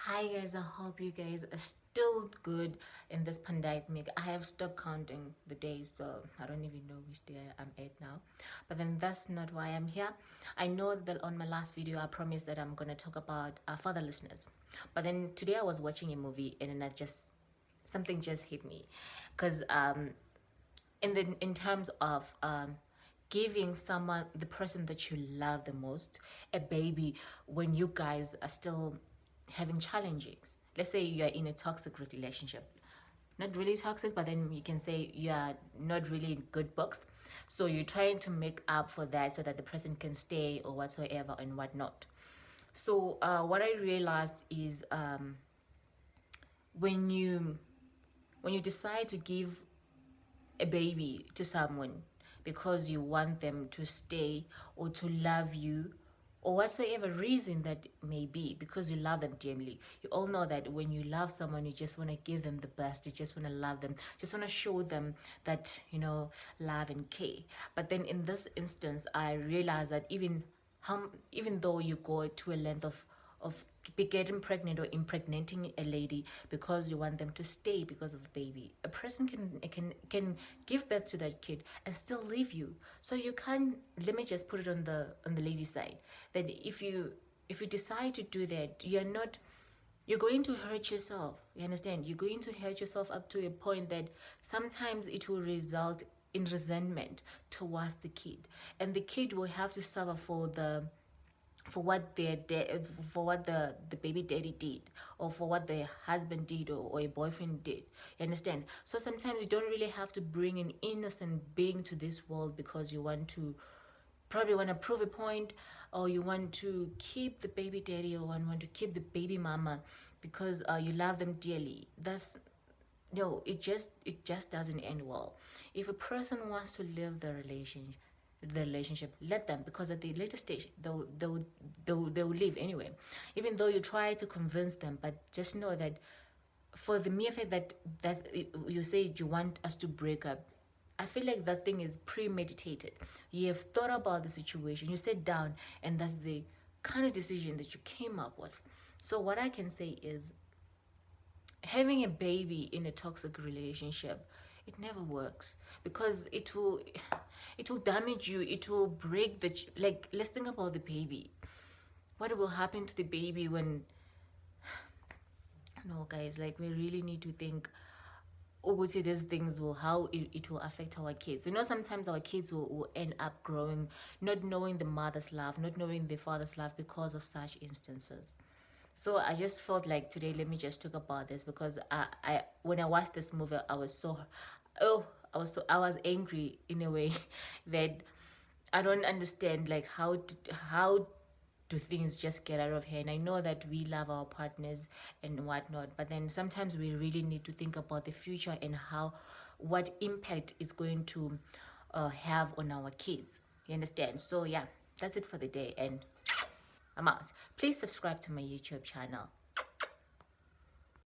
Hi guys, I hope you guys are still good in this pandemic. I have stopped counting the days, so I don't even know which day I'm at now. But then that's not why I'm here. I know that on my last video I promised that I'm gonna talk about fatherlessness. But then today I was watching a movie and then something just hit me, because in terms of giving someone, the person that you love the most, a baby, when you guys are still having challenges. Let's say you are in a toxic relationship, not really toxic, but then you can say you are not really in good books, so you're trying to make up for that so that the person can stay or whatsoever and whatnot. So what I realized is when you decide to give a baby to someone because you want them to stay or to love you, or whatsoever reason that may be, because you love them dearly. You all know that when you love someone, you just want to give them the best, you just want to love them, just want to show them that, love and care. But then in this instance, I realized that even though you go to a length of getting pregnant or impregnating a lady because you want them to stay because of the baby, a person can give birth to that kid and still leave you. So you can't, let me just put it on the lady side, that if you decide to do that, you're going to hurt yourself. You understand? You're going to hurt yourself up to a point that sometimes it will result in resentment towards the kid, and the kid will have to suffer for what the baby daddy did, or for what the husband did, or a boyfriend did. You understand? So sometimes you don't really have to bring an innocent being to this world because you probably want to prove a point, or you want to keep the baby daddy, or want to keep the baby mama because you love them dearly. That's no, it just doesn't end well. If a person wants to live the relationship, let them, because at the later stage they'll leave anyway, even though you try to convince them. But just know that for the mere fact that you say you want us to break up, I feel like that thing is premeditated. You have thought about the situation, you sit down, and that's the kind of decision that you came up with. So what I can say is, having a baby in a toxic relationship, it never works, because it will damage you, it will break like, let's think about the baby. What will happen to the baby when, no guys, like, we really need to think, oh, see, these things will, how it will affect our kids. Sometimes our kids will end up growing not knowing the mother's love, not knowing the father's love, because of such instances. So I just felt like today, let me just talk about this, because I when I watched this movie, oh, I was angry in a way that I don't understand, like, how do things just get out of hand. I know that we love our partners and whatnot, but then sometimes we really need to think about the future and what impact it's going to have on our kids. You understand? So yeah, that's it for the day, and I'm out. Please subscribe to my YouTube channel.